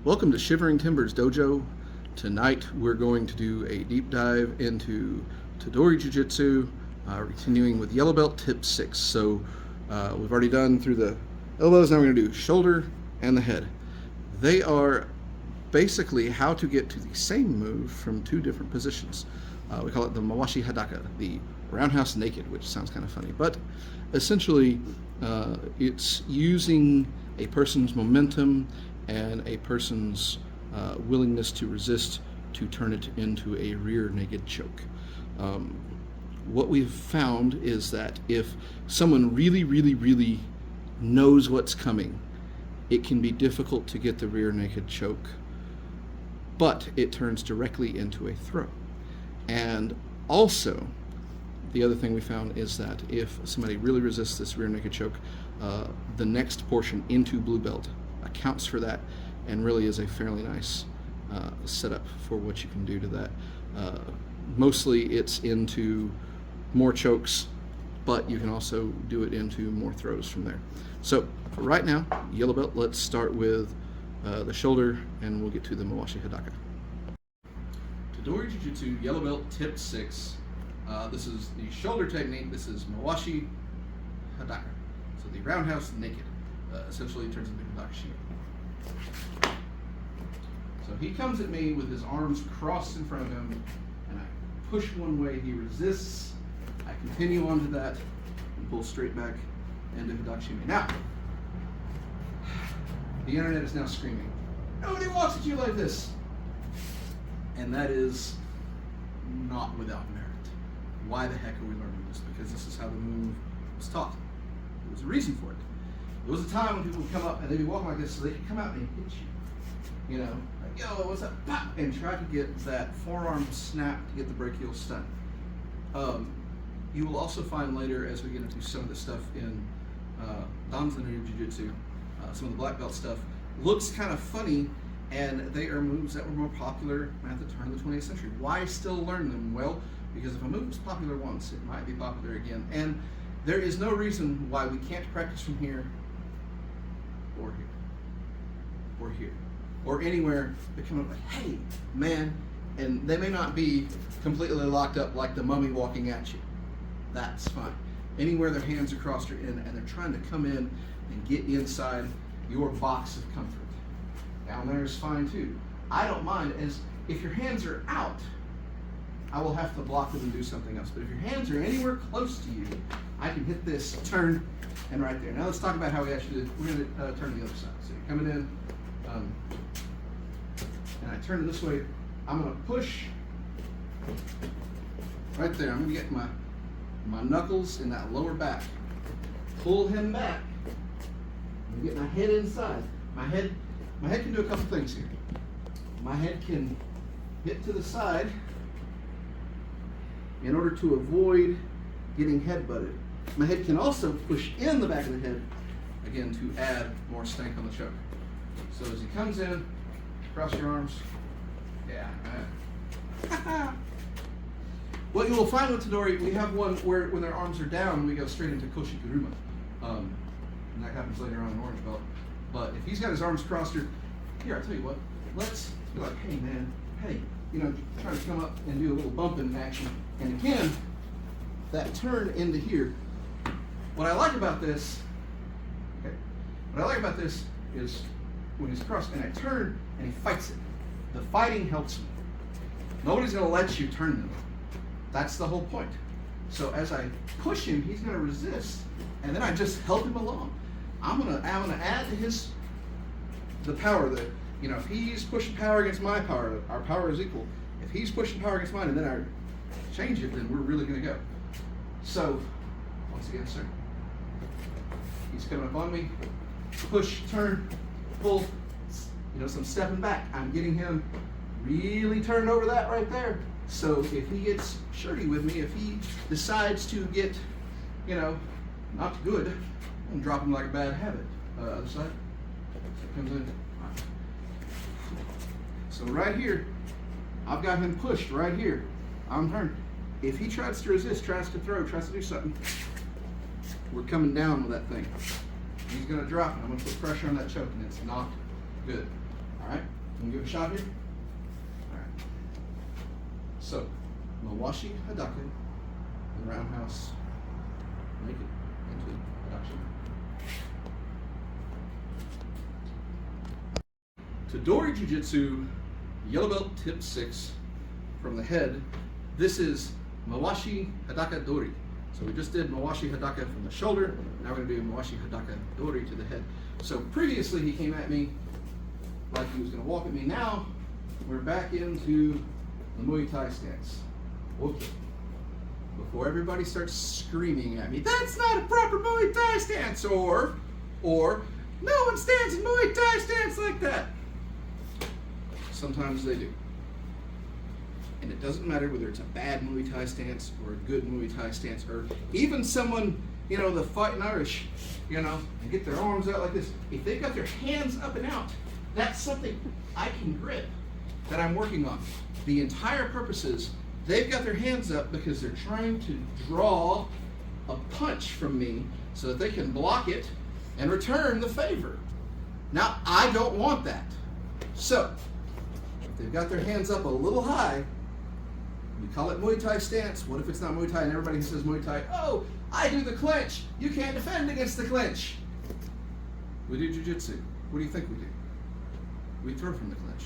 Welcome to Shivering Timbers Dojo. Tonight we're going to do a deep dive into Tedori Jujitsu, continuing with Yellow Belt Tip 6. So we've already done through the elbows, now we're going to do shoulder and the head. They are basically how to get to the same move from two different positions. We call it the mawashi hadaka, the roundhouse naked, which sounds kind of funny, but essentially it's using a person's momentum and a person's willingness to resist to turn it into a rear naked choke. What we've found is that if someone really knows what's coming, it can be difficult to get the rear naked choke, but it turns directly into a throw. And also, the other thing we found is that if somebody really resists this rear naked choke, the next portion into blue belt accounts for that and really is a fairly nice setup for what you can do to that. Mostly it's into more chokes, but you can also do it into more throws from there. So for right now, yellow belt, let's start with the shoulder and we'll get to the mawashi hadaka. Tedori Jujitsu Yellow Belt Tip 6. This is the shoulder technique. This is mawashi hadaka. So the roundhouse naked. Essentially it turns into hadaka. So he comes at me with his arms crossed in front of him, and I push one way, he resists. I continue on to that and pull straight back into hadaka. Now, the internet is now screaming, nobody walks at you like this. And that is not without merit. Why the heck are we learning this? Because this is how the move was taught. There was a reason for it. There was a time when people would come up and they'd be walking like this, so they could come out and hit you. You know, like, yo, what's up? Pop! And try to get that forearm snap to get the brachial stun. You will also find later, as we get into some of the stuff in Danzan Jiu-Jitsu, some of the black belt stuff, looks kind of funny, and they are moves that were more popular at the turn of the 20th century. Why still learn them? Well, because if a move was popular once, it might be popular again. And there is no reason why we can't practice from here, or here, or here, or anywhere that come up like, hey, man, and they may not be completely locked up like the mummy walking at you. That's fine. Anywhere their hands are crossed or in, and they're trying to come in and get inside your box of comfort. Down there is fine too. I don't mind, as if your hands are out, I will have to block them and do something else. But if your hands are anywhere close to you, I can hit this, turn, and right there. Now let's talk about how we actually did. We're going to turn to the other side. So you're coming in, and I turn it this way. I'm going to push right there. I'm going to get my knuckles in that lower back. Pull him back. And get my head inside. My head can do a couple things here. My head can hit to the side in order to avoid getting head-butted. My head can also push in the back of the head, again, to add more stank on the choke. So as he comes in, cross your arms. Yeah. What you will find with Tedori, we have one where when their arms are down, we go straight into Koshiguruma. And that happens later on in Orange Belt. But if he's got his arms crossed, here, I'll tell you what, let's be like, hey man, hey, you know, try to come up and do a little bumping action. And again, that turn into here. What I like about this, is when he's crossed and I turn and he fights it. The fighting helps me. Nobody's gonna let you turn them. That's the whole point. So as I push him, he's gonna resist, and then I just help him along. I'm gonna add to the power that, you know, if he's pushing power against my power, our power is equal. If he's pushing power against mine and then I change it, then we're really gonna go. So, once again, sir, he's coming up on me, push, turn, pull, you know, some stepping back. I'm getting him really turned over that right there. So if he gets shirty with me, if he decides to get, you know, not good, I'm gonna drop him like a bad habit. Other side. So it comes in. Right. So right here, I've got him pushed right here. I'm turned. If he tries to resist, tries to throw, tries to do something, we're coming down with that thing. He's gonna drop it. I'm gonna put pressure on that choke, and it's not good. All right. Can we give it a shot here? All right. So, mawashi hadaka, the roundhouse, make it into production. Tedori Jujitsu Yellow Belt Tip 6 from the head. This is mawashi hadaka dori. So we just did mawashi hadaka from the shoulder. Now we're going to do mawashi hadaka dori to the head. So previously he came at me like he was going to walk at me. Now we're back into the Muay Thai stance. Okay. Before everybody starts screaming at me, that's not a proper Muay Thai stance, or no one stands in Muay Thai stance like that. Sometimes they do. And it doesn't matter whether it's a bad Muay Thai stance or a good Muay Thai stance, or even someone, the fighting Irish, and get their arms out like this. If they've got their hands up and out, that's something I can grip that I'm working on. The entire purpose is they've got their hands up because they're trying to draw a punch from me so that they can block it and return the favor. Now, I don't want that. So, if they've got their hands up a little high, we call it Muay Thai stance. What if it's not Muay Thai and everybody who says Muay Thai, oh, I do the clinch. You can't defend against the clinch. We do Jiu-Jitsu. What do you think we do? We throw from the clinch.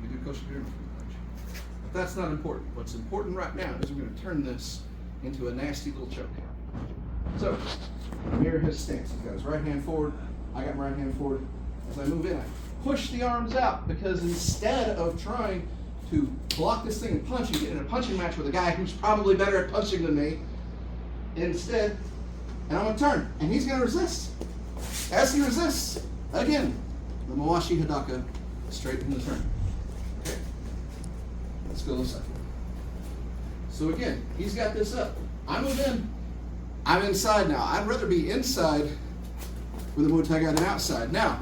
We do Koshigiri from the clinch. But that's not important. What's important right now is we're going to turn this into a nasty little choke. So, mirror his stance. He's got his right hand forward. I got my right hand forward. As I move in, I push the arms out, because instead of trying to block this thing and punch and get in a punching match with a guy who's probably better at punching than me, instead, and I'm going to turn, and he's going to resist. As he resists, again, the mawashi hadaka straight in the turn. Okay, let's go this side. So again, he's got this up. I move in. I'm inside now. I'd rather be inside with a Muay Thai guy than outside. Now,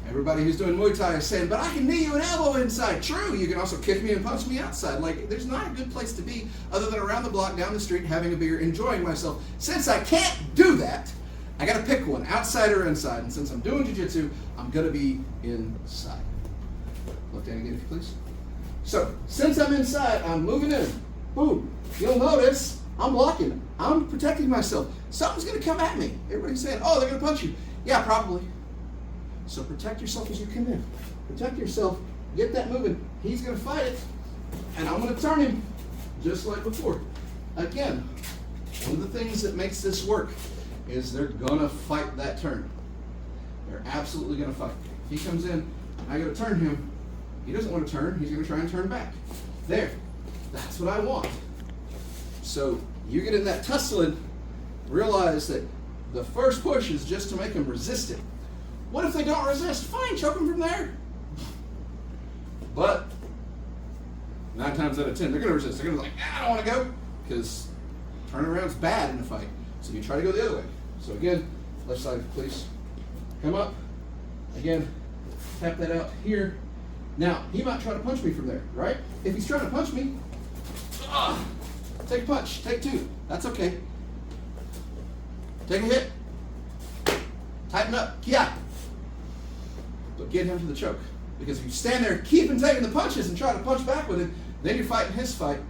everybody who's doing Muay Thai is saying, but I can knee you and elbow inside. True, you can also kick me and punch me outside. Like, there's not a good place to be other than around the block, down the street, having a beer, enjoying myself. Since I can't do that, I got to pick one, outside or inside. And since I'm doing jiu-jitsu, I'm going to be inside. Left hand again, if you please. So, since I'm inside, I'm moving in. Boom. You'll notice I'm blocking. I'm protecting myself. Something's going to come at me. Everybody's saying, oh, they're going to punch you. Yeah, probably. So protect yourself as you come in. Protect yourself. Get that moving. He's going to fight it. And I'm going to turn him just like before. Again, one of the things that makes this work is they're going to fight that turn. They're absolutely going to fight. He comes in, I got to turn him. He doesn't want to turn. He's going to try and turn back. There. That's what I want. So you get in that tussling, realize that the first push is just to make him resist it. What if they don't resist? Fine, choke them from there. But 9 times out of 10, they're going to resist. They're going to be like, I don't want to go, because turnaround's bad in a fight. So you try to go the other way. So again, left side, please. Come up. Again, tap that out here. Now, he might try to punch me from there, right? If he's trying to punch me, take a punch, take 2. That's okay. Take a hit. Tighten up. Yeah. But get him to the choke. Because if you stand there keeping taking the punches and try to punch back with him, then you're fighting his fight.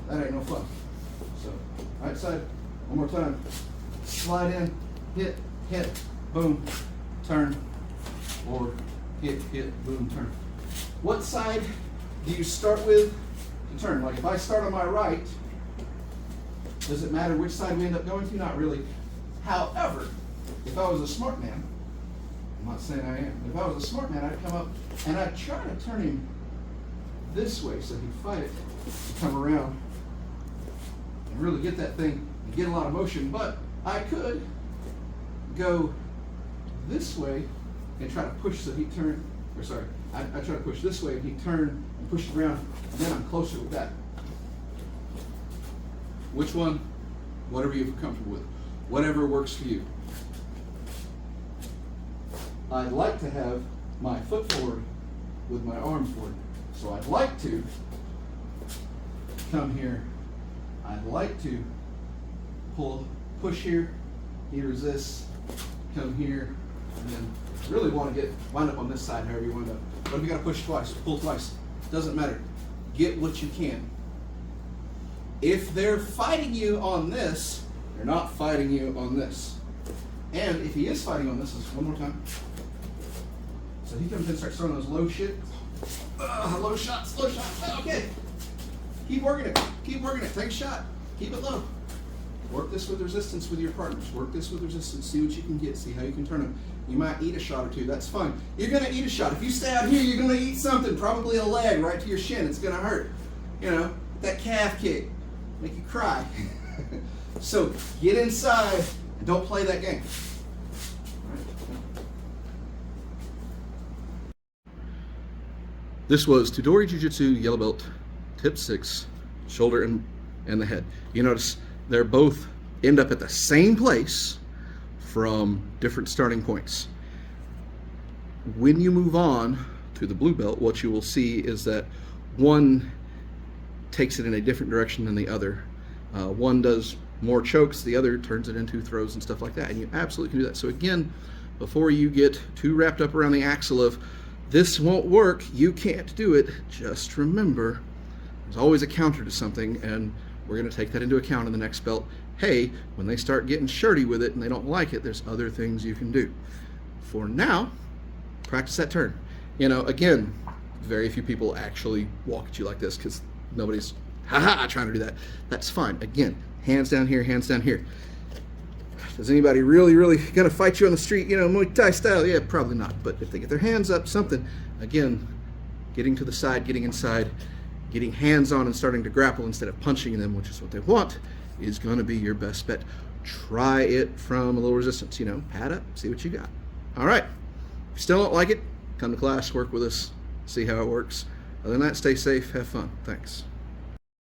That ain't no fun. So, right side, one more time. Slide in, hit, boom, turn, or hit, boom, turn. What side do you start with to turn? Like if I start on my right, does it matter which side we end up going to? Not really. However, if I was a smart man, I'm not saying I am, but if I was a smart man, I'd come up and I'd try to turn him this way so he'd fight it, come around, and really get that thing and get a lot of motion. But I could go this way and try to push so he'd turn, or sorry, I try to push this way and he'd turn and push it around, and then I'm closer with that. Which one? Whatever you're comfortable with. Whatever works for you. I'd like to have my foot forward with my arm forward. So I'd like to come here. I'd like to push here. He resists. Come here. And then really want to wind up on this side, however you wind up. But if you got to push twice, pull twice, doesn't matter. Get what you can. If they're fighting you on this, they're not fighting you on this. And if he is fighting on this, one more time. So he comes in and starts throwing those low shit. Low shots, low shots. Okay. Keep working it. Keep working it. Take a shot. Keep it low. Work this with resistance with your partners. Work this with resistance. See what you can get. See how you can turn them. You might eat a shot or two. That's fine. You're going to eat a shot. If you stay out here, you're going to eat something. Probably a leg right to your shin. It's going to hurt. You know, that calf kick. Make you cry. So get inside and don't play that game. This was Tedori Jujitsu Yellow Belt, Tip 6, shoulder and the head. You notice they're both end up at the same place from different starting points. When you move on to the blue belt, what you will see is that one takes it in a different direction than the other. One does more chokes, the other turns it into throws and stuff like that, and you absolutely can do that. So again, before you get too wrapped up around the axle of this won't work, you can't do it, just remember there's always a counter to something, and we're going to take that into account in the next belt. Hey, when they start getting shirty with it and they don't like it, there's other things you can do. For now, practice that turn. You know, again, very few people actually walk at you like this because nobody's trying to do that. That's fine. Again, hands down here, hands down here. Is anybody really gonna fight you on the street, you know, Muay Thai style? Yeah, probably not. But if they get their hands up, something, again, getting to the side, getting inside, getting hands on and starting to grapple instead of punching them, which is what they want, is gonna be your best bet. Try it from a little resistance, you know, pad up, see what you got. All right, if you still don't like it, come to class, work with us, see how it works. Other than that, stay safe, have fun. Thanks.